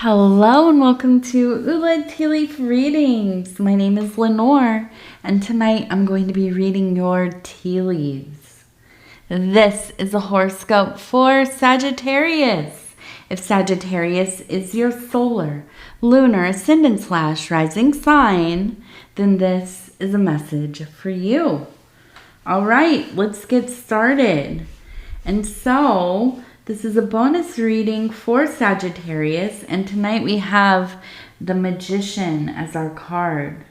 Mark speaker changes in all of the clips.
Speaker 1: Hello and welcome to Ula Tea Leaf Readings. My name is Lenore and tonight I'm going to be reading your tea leaves. This is a horoscope for Sagittarius. If Sagittarius is your solar, lunar, ascendant / rising sign, then this is a message for you. All right, let's get started. And so this is a bonus reading for Sagittarius, and tonight we have the Magician as our card.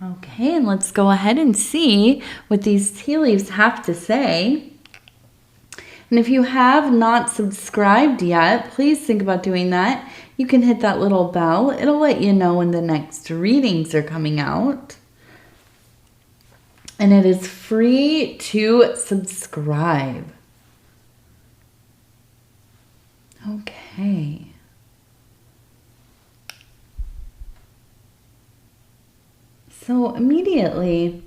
Speaker 1: Okay, and let's go ahead and see what these tea leaves have to say. And if you have not subscribed yet, please think about doing that. You can hit that little bell. It'll let you know when the next readings are coming out. And it is free to subscribe. Okay. So immediately,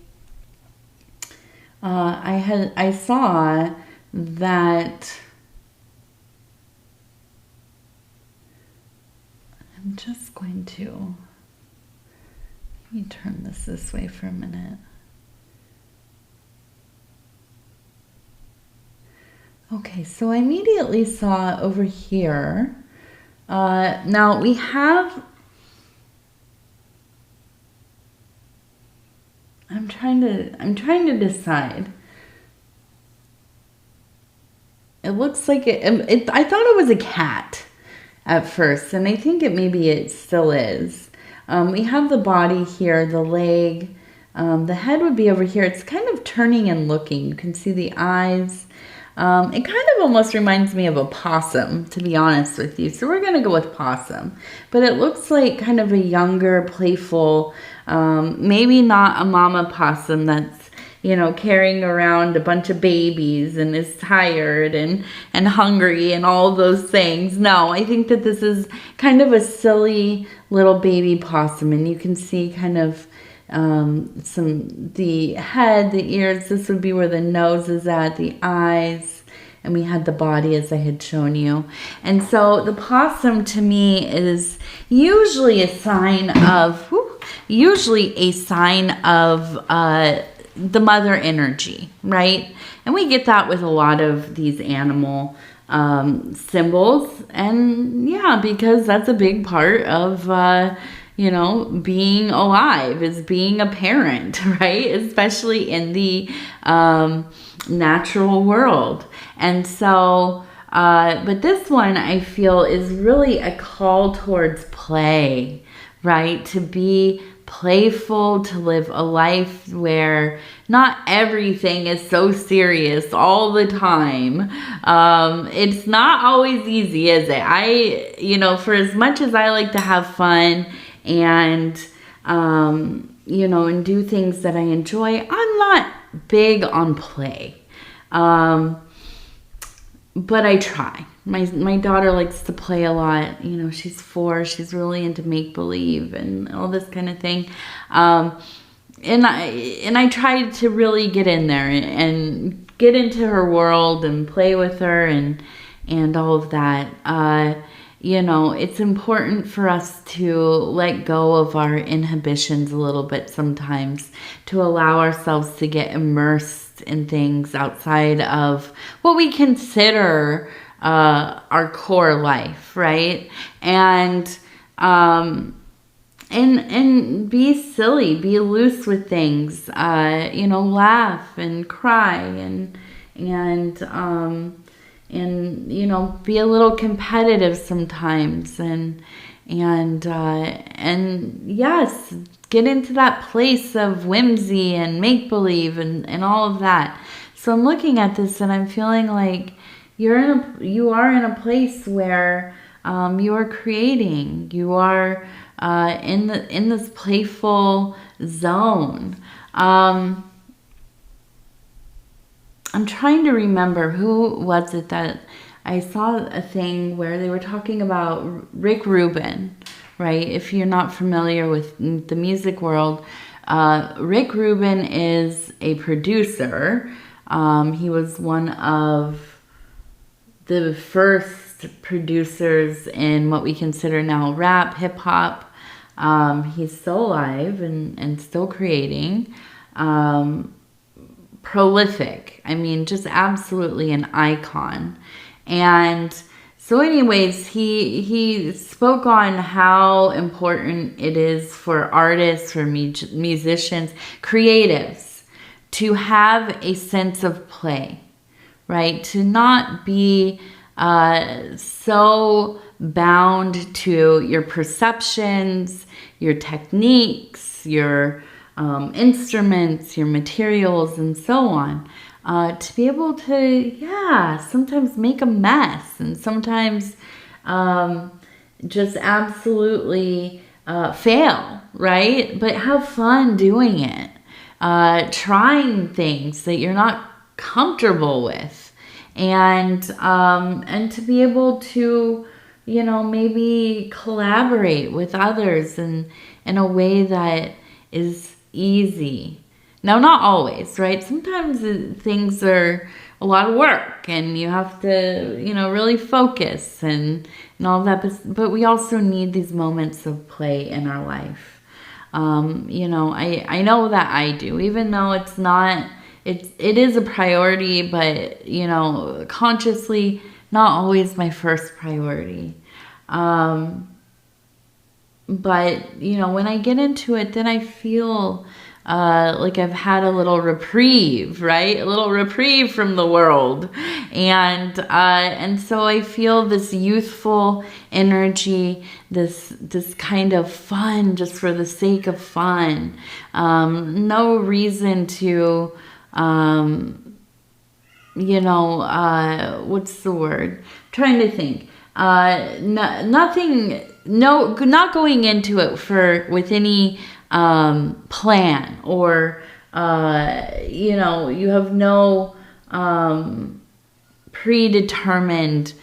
Speaker 1: I saw that I'm just going to, let me turn this way for a minute. Okay, so I immediately saw over here, now we have, I'm trying to decide. It looks like I thought it was a cat at first, and I think maybe it still is. We have the body here, the leg, the head would be over here. It's kind of turning and looking. You can see the eyes. It kind of almost reminds me of a possum, to be honest with you. So we're going to go with possum. But it looks like kind of a younger, playful, maybe not a mama possum that's, carrying around a bunch of babies and is tired and hungry and all those things. No, I think that this is kind of a silly little baby possum. And you can see kind of the head, the ears, this would be where the nose is at, the eyes, and we had the body as I had shown you. And so the possum to me is usually a sign of the mother energy, right? And we get that with a lot of these animal symbols, and yeah, because that's a big part of being alive, is being a parent, right? Especially in the natural world. And so, but this one I feel is really a call towards play, right? To be playful, to live a life where not everything is so serious all the time. It's not always easy, is it? For as much as I like to have fun and and do things that I enjoy, I'm not big on play, but I try. My daughter likes to play a lot. She's 4, she's really into make-believe and all this kind of thing, and I try to really get in there and get into her world and play with her and all of that. It's important for us to let go of our inhibitions a little bit sometimes, to allow ourselves to get immersed in things outside of what we consider our core life, right? And be silly, be loose with things, laugh and cry and be a little competitive sometimes, and yes, get into that place of whimsy and make-believe and all of that. So I'm looking at this and I'm feeling like you are in a place where you are creating, you are in this playful zone. I'm trying to remember, who was it that I saw a thing where they were talking about Rick Rubin, right? If you're not familiar with the music world, Rick Rubin is a producer. He was one of the first producers in what we consider now rap, hip hop. He's still alive and still creating. Prolific. I mean, just absolutely an icon. And so anyways, he spoke on how important it is for artists, for musicians, creatives, to have a sense of play, right? To not be so bound to your perceptions, your techniques, your instruments, your materials, and so on. To be able to, sometimes make a mess and sometimes just absolutely fail, right? But have fun doing it. Trying things that you're not comfortable with. And to be able to, maybe collaborate with others in a way that is easy. Now, not always, right? Sometimes things are a lot of work and you have to, really focus and all that. But we also need these moments of play in our life. I know that I do, even though it is a priority, but, consciously not always my first priority. But, when I get into it, then I feel like I've had a little reprieve, right? A little reprieve from the world. And so I feel this youthful energy, this kind of fun just for the sake of fun. No reason to, what's the word? I'm trying to think. Not going into it with any plan or you have no predetermined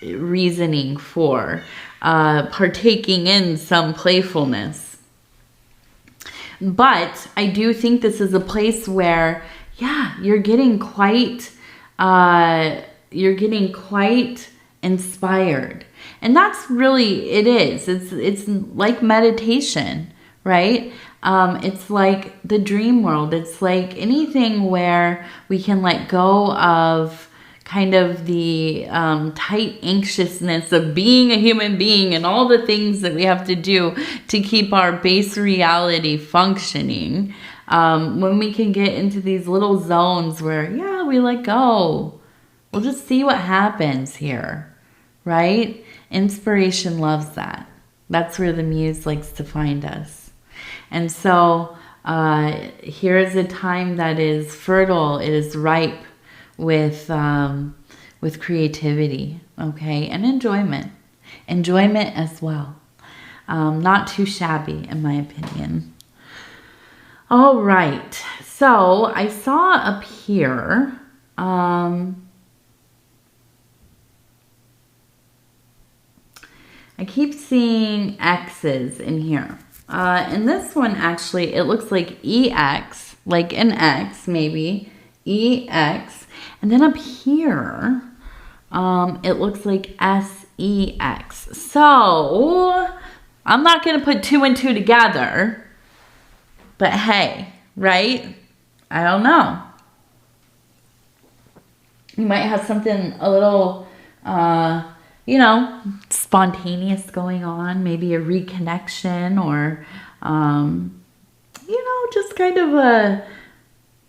Speaker 1: reasoning for partaking in some playfulness. But I do think this is a place where you're getting quite inspired. And that's really, it is. It's like meditation, right? It's like the dream world. It's like anything where we can let go of kind of the tight anxiousness of being a human being and all the things that we have to do to keep our base reality functioning. When we can get into these little zones where, we let go. We'll just see what happens here, right? Inspiration loves that. That's where the muse likes to find us. And so here is a time that is fertile. It is ripe with creativity, okay? And enjoyment. Enjoyment as well. Not too shabby, in my opinion. All right. So I saw up here... I keep seeing X's in here. And this one actually, it looks like EX, like an X maybe, EX. And then up here, it looks like SEX. So, I'm not going to put 2 and 2 together. But hey, right? I don't know. You might have something a little... spontaneous going on, maybe a reconnection or, just kind of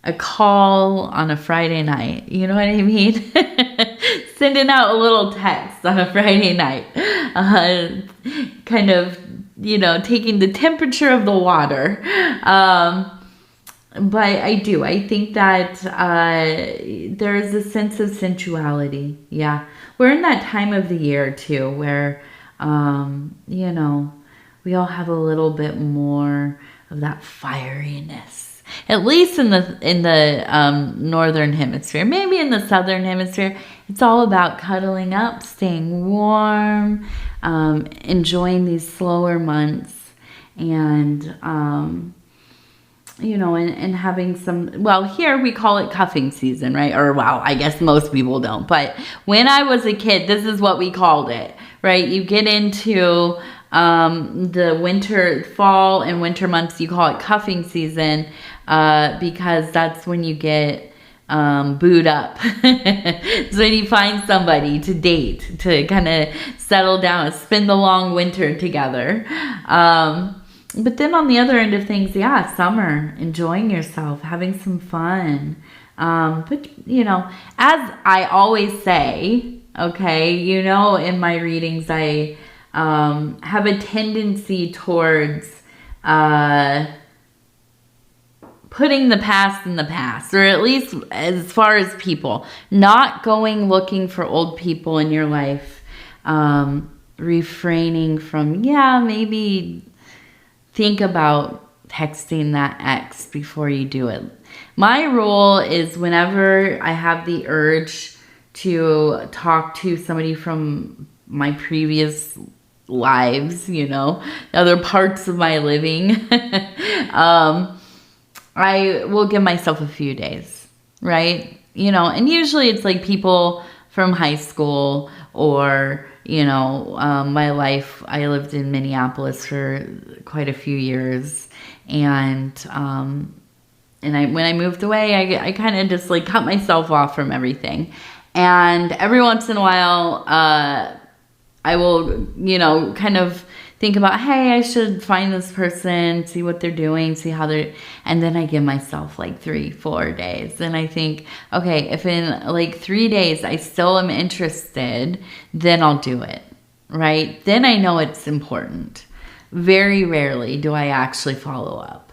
Speaker 1: a call on a Friday night. You know what I mean? Sending out a little text on a Friday night. Kind of, taking the temperature of the water. But I think that there is a sense of sensuality. Yeah. We're in that time of the year too where, we all have a little bit more of that fieriness. At least in the northern hemisphere. Maybe in the southern hemisphere, it's all about cuddling up, staying warm, enjoying these slower months, and you know, and having some, well, here we call it cuffing season, right? Or, well, I guess most people don't. But when I was a kid, this is what we called it, right? You get into the winter, fall and winter months, you call it cuffing season because that's when you get booed up. So when you find somebody to date, to kind of settle down, spend the long winter together. But then on the other end of things, yeah, summer, enjoying yourself, having some fun. But, you know, as I always say, okay, you know, in my readings, I have a tendency towards putting the past in the past, or at least as far as people, not going looking for old people in your life, refraining from, yeah, maybe think about texting that ex before you do it. My rule is whenever I have the urge to talk to somebody from my previous lives, you know, other parts of my living, I will give myself a few days, right? You know, and usually it's like people from high school or, you know, my life, I lived in Minneapolis for quite a few years. And when I moved away, I kind of just like cut myself off from everything. And every once in a while, I will, you know, kind of think about, hey, I should find this person, see what they're doing, see how they're, and then I give myself like 3-4 days. And I think, okay, if in like 3 days I still am interested, then I'll do it, right? Then I know it's important. Very rarely do I actually follow up.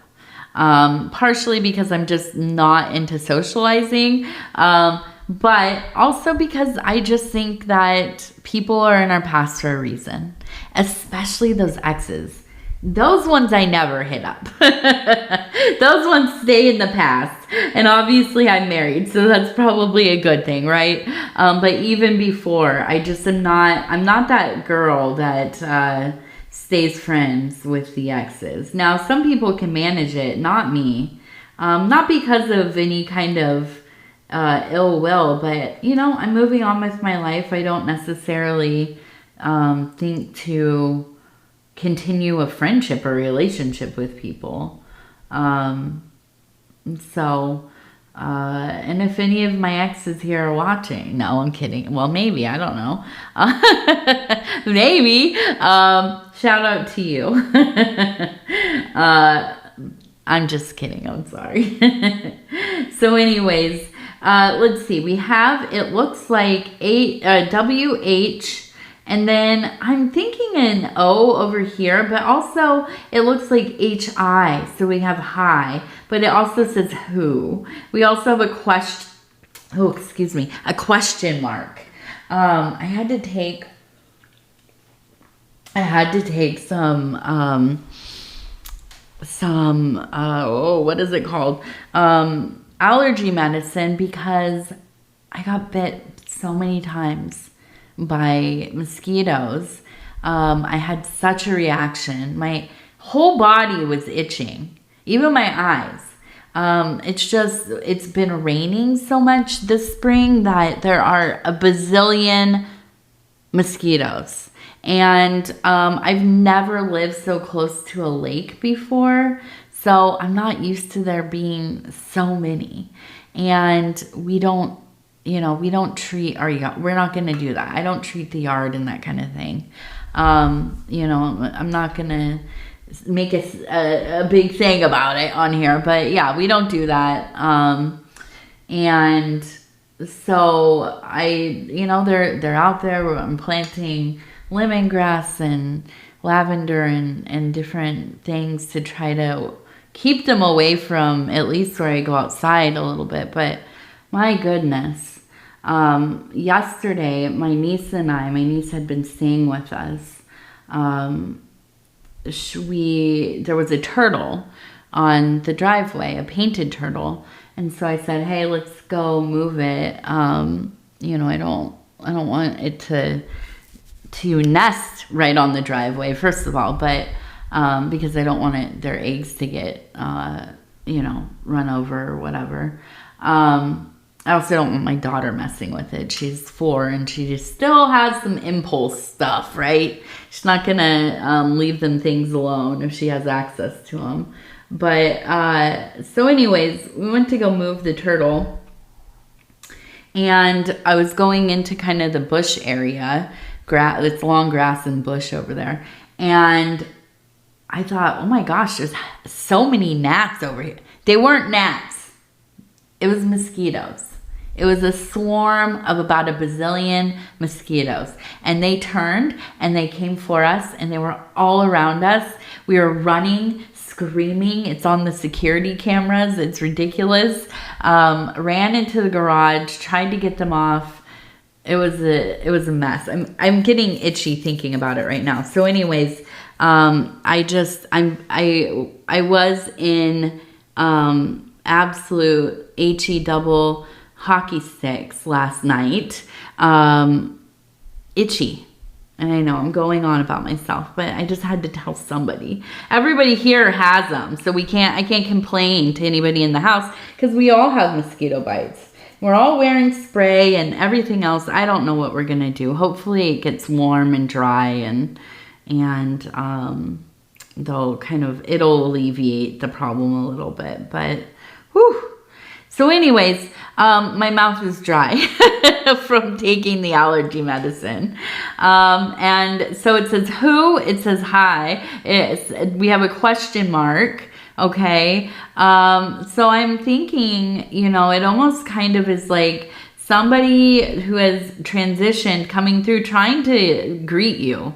Speaker 1: Partially because I'm just not into socializing, but also because I just think that people are in our past for a reason, especially those exes. Those ones I never hit up. Those ones stay in the past. And obviously I'm married, so that's probably a good thing, right? But even before, I'm not that girl that stays friends with the exes. Now, some people can manage it, not me. Not because of any kind of ill will, but, you know, I'm moving on with my life. I don't necessarily think to continue a friendship or relationship with people. And if any of my exes here are watching, no, I'm kidding. Well, maybe, I don't know. Maybe. Shout out to you. I'm just kidding. I'm sorry. So anyways, let's see. We have, it looks like WH. And then I'm thinking an O over here, but also it looks like HI. So we have hi, but it also says who. We also have a question mark. I had to take some, what is it called? Allergy medicine because I got bit so many times by mosquitoes. I had such a reaction. My whole body was itching, even my eyes. It's been raining so much this spring that there are a bazillion mosquitoes. And I've never lived so close to a lake before, so I'm not used to there being so many. And we don't treat our yard. We're not going to do that. I don't treat the yard and that kind of thing. I'm not going to make a big thing about it on here, but yeah, we don't do that. And so they're out there. I'm planting lemongrass and lavender and different things to try to keep them away from at least where I go outside a little bit. But my goodness, yesterday my niece had been staying with us. There was a turtle on the driveway, a painted turtle. And so I said, hey, let's go move it. I don't want it to nest right on the driveway, first of all, but because I don't want their eggs to get run over or whatever. I also don't want my daughter messing with it. She's 4 and she just still has some impulse stuff, right? She's not going to leave them things alone if she has access to them. But so anyways, we went to go move the turtle. And I was going into kind of the bush area. It's long grass and bush over there. And I thought, oh my gosh, there's so many gnats over here. They weren't gnats. It was mosquitoes. It was a swarm of about a bazillion mosquitoes. And they turned and they came for us and they were all around us. We were running, screaming. It's on the security cameras. It's ridiculous. Ran into the garage, tried to get them off. It was a mess. I'm getting itchy thinking about it right now. So anyways, I was in absolute HE double hockey sticks last night. Itchy. And I know I'm going on about myself, but I just had to tell somebody. Everybody here has them, so I can't complain to anybody in the house because we all have mosquito bites. We're all wearing spray and everything else. I don't know what we're gonna do. Hopefully it gets warm and dry and it'll alleviate the problem a little bit, but whew. So anyways, my mouth is dry from taking the allergy medicine. And so it says who, it says hi. We have a question mark. Okay. So I'm thinking, it almost kind of is like somebody who has transitioned coming through, trying to greet you.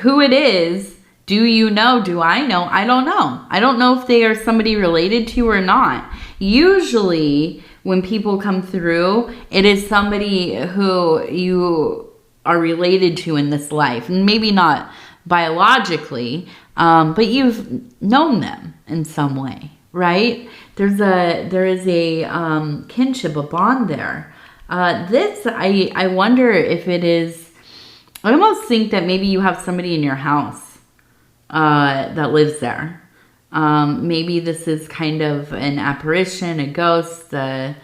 Speaker 1: Who it is, do you know? Do I know? I don't know. I don't know if they are somebody related to you or not. Usually when people come through, it is somebody who you are related to in this life. And maybe not biologically, but you've known them in some way, right? There is a kinship, a bond there. I wonder if it is, I almost think that maybe you have somebody in your house that lives there. Maybe this is kind of an apparition, a ghost. It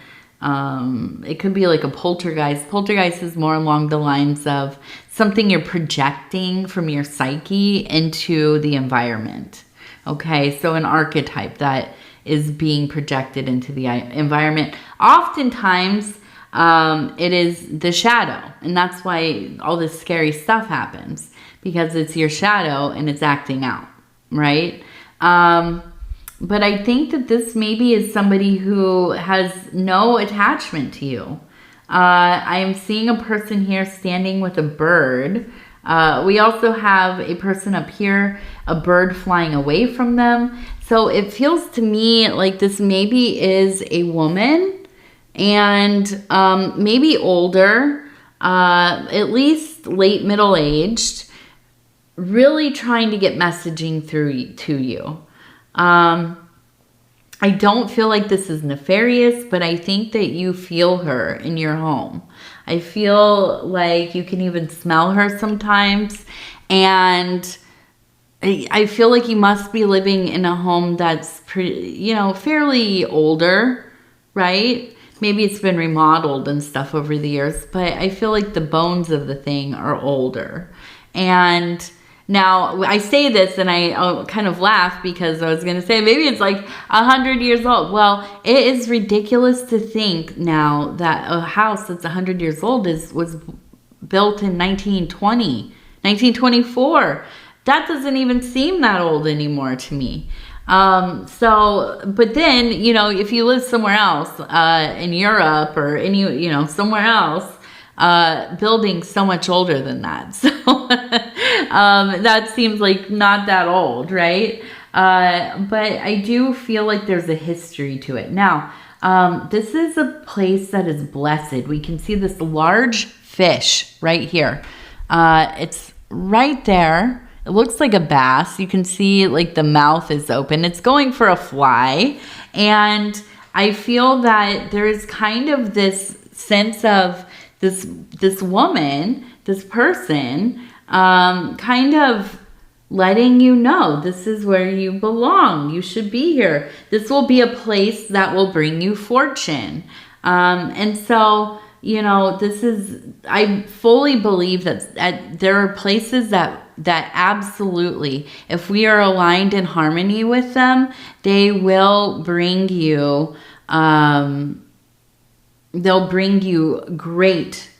Speaker 1: could be like a poltergeist. Poltergeist is more along the lines of something you're projecting from your psyche into the environment. Okay, so an archetype that is being projected into the environment. Oftentimes, it is the shadow, and that's why all this scary stuff happens, because it's your shadow and it's acting out, right? But I think that this maybe is somebody who has no attachment to you. I am seeing a person here standing with a bird. We also have a person up here, a bird flying away from them. So it feels to me like this maybe is a woman and maybe older, at least late middle-aged, really trying to get messaging through to you. I don't feel like this is nefarious, but I think that you feel her in your home. I feel like you can even smell her sometimes. And I feel like you must be living in a home that's pretty, fairly older, right? Maybe it's been remodeled and stuff over the years, but I feel like the bones of the thing are older. And now, I say this and I kind of laugh because I was going to say maybe it's like 100 years old. Well, it is ridiculous to think now that a house that's 100 years old was built in 1920, 1924. That doesn't even seem that old anymore to me. But then, if you live somewhere else in Europe or somewhere else, buildings so much older than that. So that seems like not that old, right? But I do feel like there's a history to it. Now, this is a place that is blessed. We can see this large fish right here. It's right there. It looks like a bass. You can see like the mouth is open. It's going for a fly. And I feel that there's kind of this sense of this woman, this person, kind of letting you know this is where you belong. You should be here. This will be a place that will bring you fortune. And so, you know, I fully believe that there are places that absolutely, if we are aligned in harmony with them, they will bring you, they'll bring you great,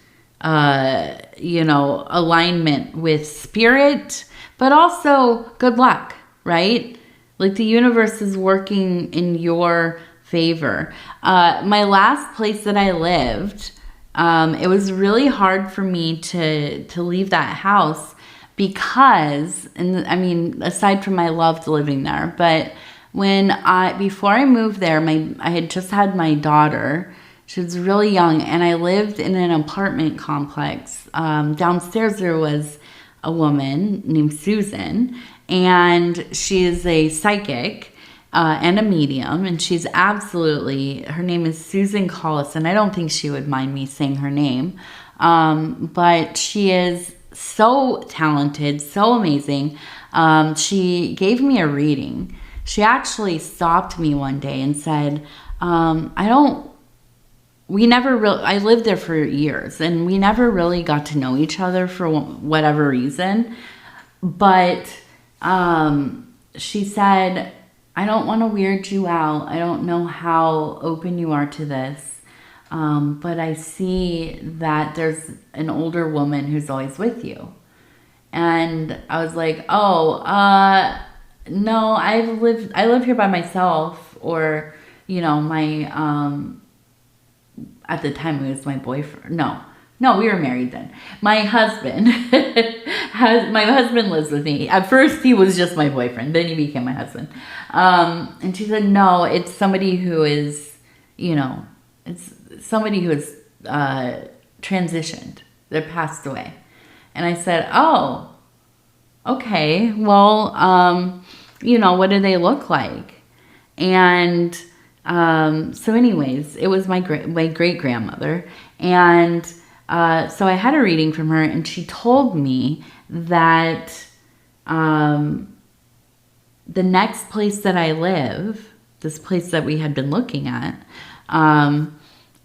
Speaker 1: you know, alignment with spirit, but also good luck, right? Like the universe is working in your favor. My last place that I lived, it was really hard for me to leave that house because, and I mean, aside from I loved living there, but before I moved there, I had just had my daughter. She was really young, and I lived in an apartment complex. Downstairs there was a woman named Susan, and she is a psychic and a medium, and she's her name is Susan Collis, and I don't think she would mind me saying her name, but she is so talented, so amazing. She gave me a reading. She actually stopped me one day and said, I lived there for years, and we never really got to know each other for whatever reason. But she said, I don't want to weird you out. I don't know how open you are to this. But I see that there's an older woman who's always with you. And I was like, no, I live here by myself, or, you know, at the time it was my boyfriend. No, we were married then. My husband, my husband lives with me. At first he was just my boyfriend, then he became my husband. And she said, no, it's somebody who is, you know, it's somebody who has transitioned. They're passed away. And I said, oh, okay, well, you know, what do they look like? And so anyways, it was my great grandmother. And so I had a reading from her, and she told me that the next place that I live, this place that we had been looking at,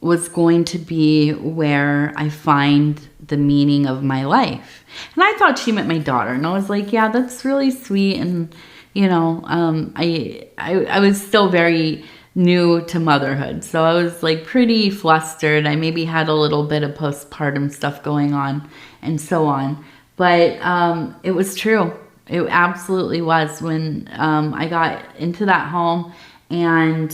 Speaker 1: was going to be where I find the meaning of my life. And I thought she meant my daughter, and I was like, yeah, that's really sweet. And you know, I was still very new to motherhood, so I was like pretty flustered. I maybe had a little bit of postpartum stuff going on and so on, but it was true. It absolutely was. When I got into that home, and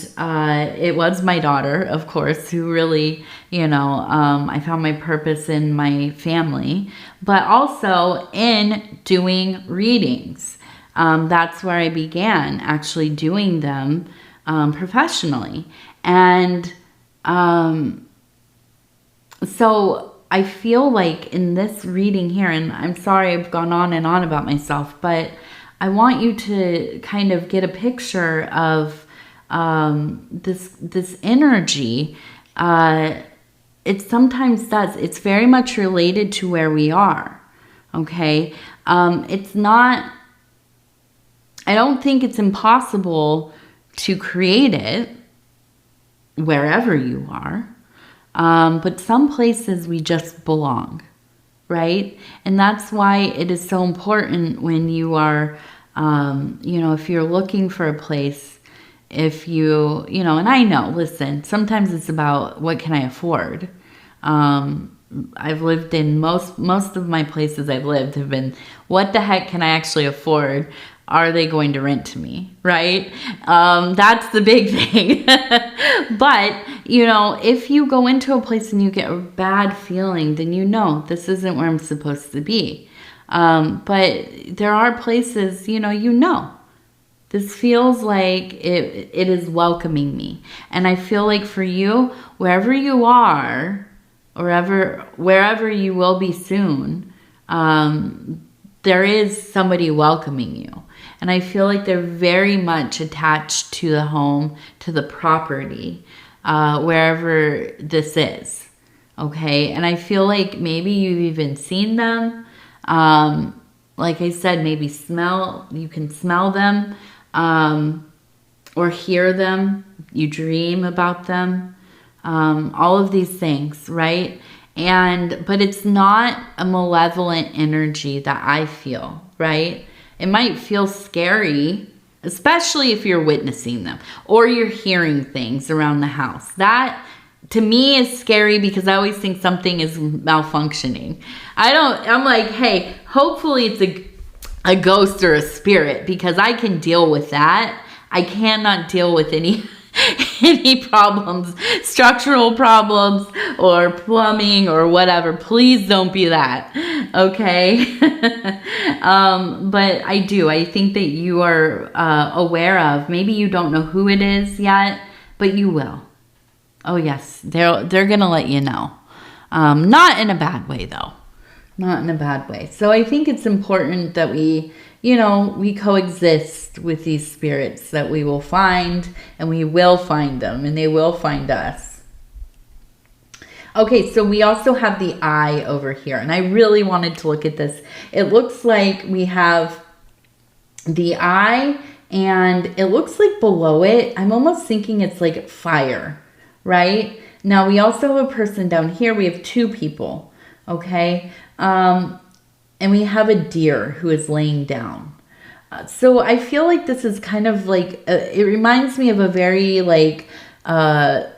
Speaker 1: it was my daughter, of course, who really, you know, I found my purpose in my family, but also in doing readings. That's where I began actually doing them professionally. And so I feel like in this reading here, and I'm sorry I've gone on and on about myself, but I want you to kind of get a picture of this energy. It sometimes does. It's very much related to where we are. Okay. It's not, I don't think it's impossible to create it wherever you are. But some places we just belong, right? And that's why it is so important when you are, you know, if you're looking for a place, if you know, and I know, listen, sometimes it's about what can I afford. I've lived in most of my places I've lived have been, what the heck can I actually afford? Are they going to rent to me, right? That's the big thing. But, you know, if you go into a place and you get a bad feeling, then you know this isn't where I'm supposed to be. But there are places, you know, this feels like it is welcoming me. And I feel like for you, wherever you are, or wherever you will be soon, there is somebody welcoming you. And I feel like they're very much attached to the home, to the property, wherever this is. Okay. And I feel like maybe you've even seen them. like I said, maybe you can smell them, or hear them. You dream about them. All of these things, right? But it's not a malevolent energy that I feel, right? It might feel scary, especially if you're witnessing them or you're hearing things around the house. That, to me, is scary because I always think something is malfunctioning. I'm like, hey, hopefully it's a ghost or a spirit, because I can deal with that. I cannot deal with any problems, structural problems or plumbing or whatever. Please don't be that. Okay. But I think that you are aware of, maybe you don't know who it is yet, but you will. Oh yes, they're going to let you know. Not in a bad way though. Not in a bad way. So I think it's important that we coexist with these spirits that we will find, and we will find them, and they will find us. Okay, so we also have the eye over here, and I really wanted to look at this. It looks like we have the eye, and it looks like below it, I'm almost thinking it's like fire, right? Now, we also have a person down here. We have two people, okay? And we have a deer who is laying down. So I feel like this is kind of like, it reminds me of a very like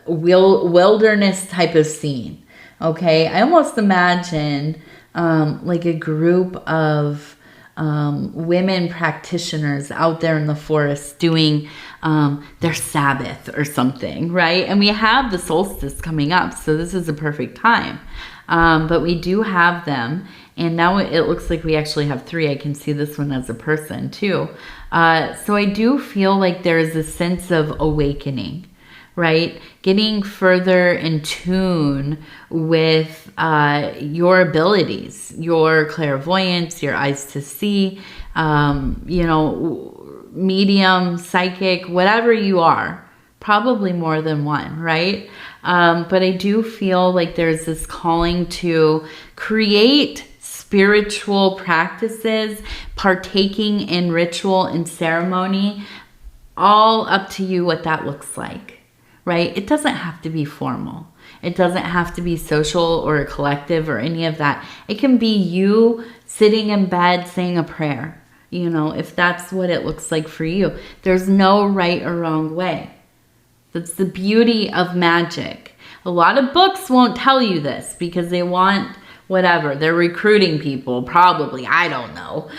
Speaker 1: wilderness type of scene. Okay, I almost imagine like a group of women practitioners out there in the forest doing their Sabbath or something, right? And we have the solstice coming up, so this is a perfect time. But we do have them. And now it looks like we actually have three. I can see this one as a person too. So I do feel like there is a sense of awakening, right? Getting further in tune with your abilities, your clairvoyance, your eyes to see, medium, psychic, whatever you are. Probably more than one, right? But I do feel like there's this calling to create spiritual practices, partaking in ritual and ceremony, all up to you what that looks like, right? It doesn't have to be formal. It doesn't have to be social or a collective or any of that. It can be you sitting in bed saying a prayer, if that's what it looks like for you. There's no right or wrong way. That's the beauty of magic. A lot of books won't tell you this because they want whatever. They're recruiting people, probably. I don't know.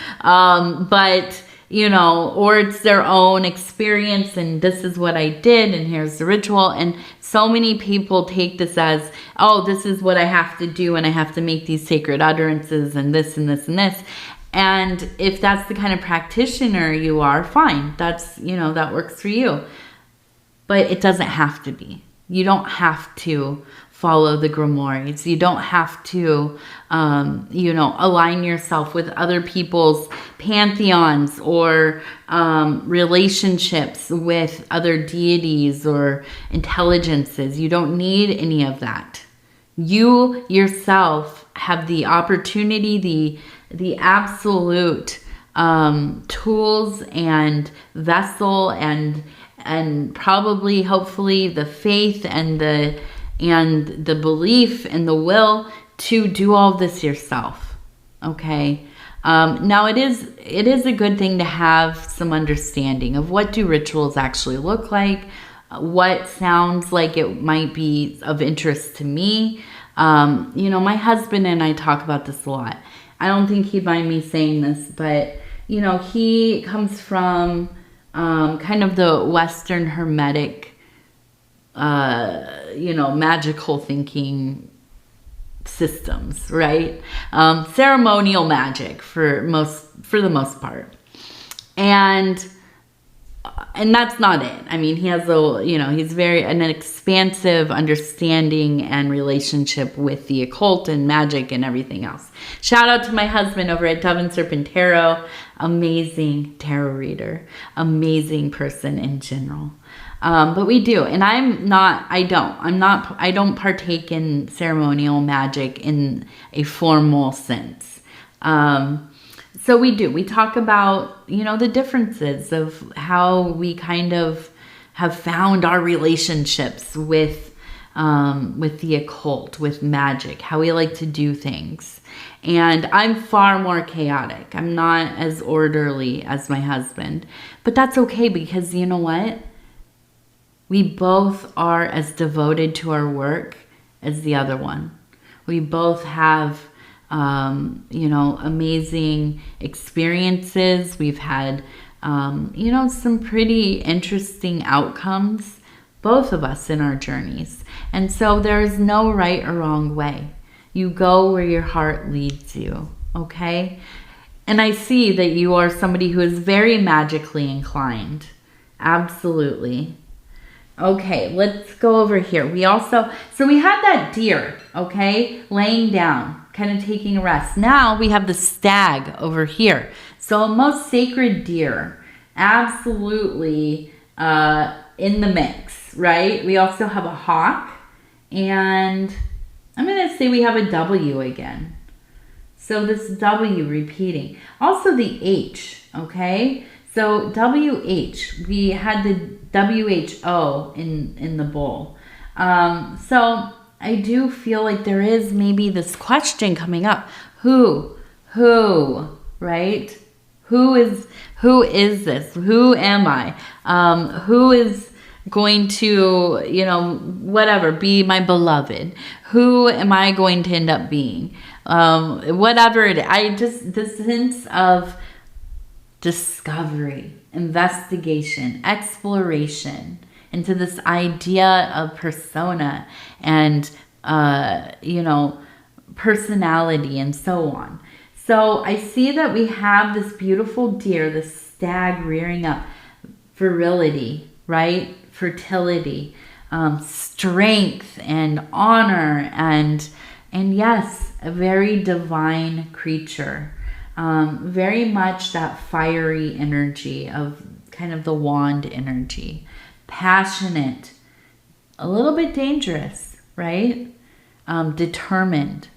Speaker 1: But, or it's their own experience and this is what I did and here's the ritual. And so many people take this as, oh, this is what I have to do and I have to make these sacred utterances and this and this and this. And if that's the kind of practitioner you are, fine. That's, that works for you. But it doesn't have to be. You don't have to follow the grimoires. You don't have to, align yourself with other people's pantheons or relationships with other deities or intelligences. You don't need any of that. You yourself have the opportunity, the absolute tools and vessel and probably, hopefully, the faith and the belief and the will to do all of this yourself. Okay. Now it is a good thing to have some understanding of what do rituals actually look like, what sounds like it might be of interest to me. My husband and I talk about this a lot. I don't think he'd mind me saying this, but he comes from kind of the Western Hermetic, magical thinking systems, right? Ceremonial magic for the most part. And that's not it. I mean, he has he's an expansive understanding and relationship with the occult and magic and everything else. Shout out to my husband over at Dove and Serpent Tarot. Amazing tarot reader, amazing person in general. But we do, and I don't partake in ceremonial magic in a formal sense. So we talk about, you know, the differences of how we kind of have found our relationships with the occult, with magic, how we like to do things. And I'm far more chaotic. I'm not as orderly as my husband, but that's okay, because you know what? We both are as devoted to our work as the other one. We both have, you know, amazing experiences. We've had, you know, some pretty interesting outcomes, both of us, in our journeys. And so there's no right or wrong way. You go where your heart leads you, okay? And I see that you are somebody who is very magically inclined. Absolutely. Okay, let's go over here. We had that deer, okay, laying down, kind of taking a rest. Now we have the stag over here. So a most sacred deer, absolutely in the mix, right? We also have a hawk, and I'm going to say we have a W again. So this W repeating. Also the H, okay? So WH, we had the WHO in the bowl. So I do feel like there is maybe this question coming up. Who, right? Who is this? Who am I? Who is going to, you know, whatever, be my beloved? Who am I going to end up being? Whatever it is. This sense of discovery, investigation, exploration into this idea of persona and, you know, personality and so on. So I see that we have this beautiful deer, this stag rearing up, virility, right? Fertility, strength and honor, and yes, a very divine creature. Very much that fiery energy of kind of the wand energy. Passionate, a little bit dangerous, right? Determined,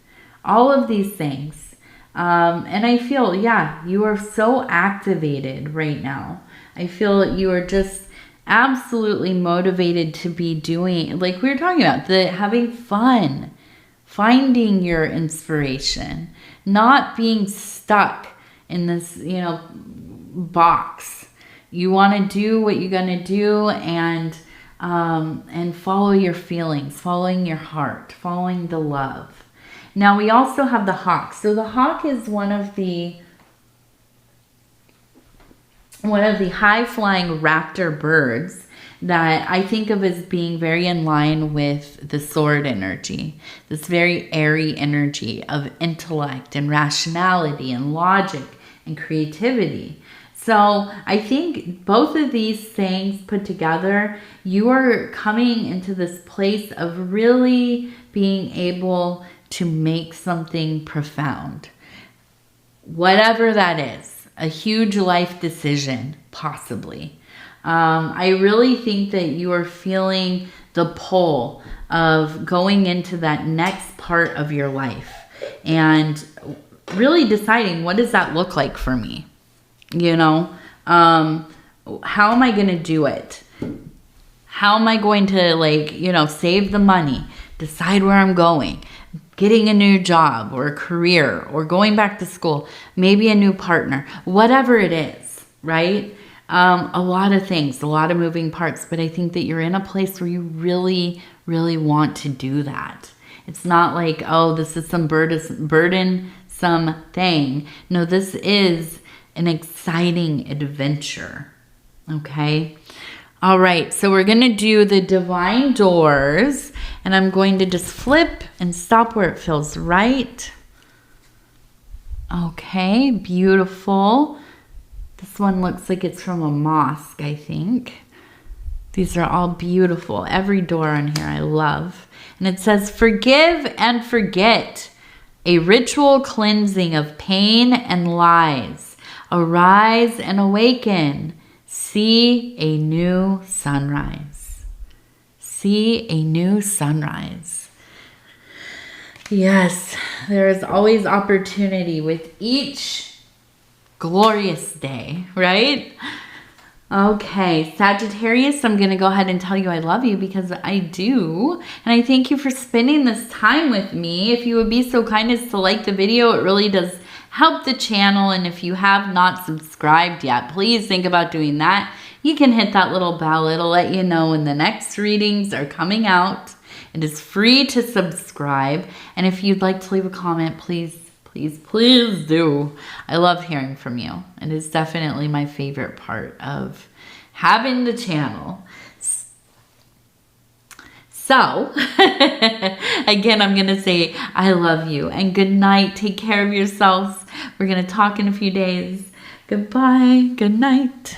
Speaker 1: all of these things. And I feel, yeah, you are so activated right now. I feel you are just absolutely motivated to be doing, like we were talking about, having fun, finding your inspiration, not being stuck in this, you know, box. You want to do what you're going to do, and follow your feelings, following your heart, following the love. Now we also have the hawk. So the hawk is one of the high-flying raptor birds that I think of as being very in line with the sword energy, this very airy energy of intellect and rationality and logic and creativity. So I think both of these things put together, you are coming into this place of really being able to make something profound. Whatever that is. A huge life decision, possibly. I really think that you are feeling the pull of going into that next part of your life and really deciding, what does that look like for me? You know, how am I going to do it? How am I going to, like, you know, save the money, decide where I'm going, getting a new job or a career or going back to school, maybe a new partner, whatever it is, right? A lot of things, a lot of moving parts, but I think that you're in a place where you really, really want to do that. It's not like, oh, this is some burdensome thing. No, this is an exciting adventure, okay? All right, so we're going to do the divine doors, and I'm going to just flip and stop where it feels right. Okay, beautiful. This one looks like it's from a mosque, I think. These are all beautiful. Every door on here I love. And it says, forgive and forget, a ritual cleansing of pain and lies. Arise and awaken. See a new sunrise. See a new sunrise. Yes, there is always opportunity with each glorious day, right? Okay, Sagittarius, I'm going to go ahead and tell you I love you because I do. And I thank you for spending this time with me. If you would be so kind as to like the video, it really does help the channel. And if you have not subscribed yet, please think about doing that. You can hit that little bell. It'll let you know when the next readings are coming out. It is free to subscribe. And if you'd like to leave a comment, please do. I love hearing from you. It is definitely my favorite part of having the channel. So, again, I'm going to say I love you and good night. Take care of yourselves. We're going to talk in a few days. Goodbye. Good night.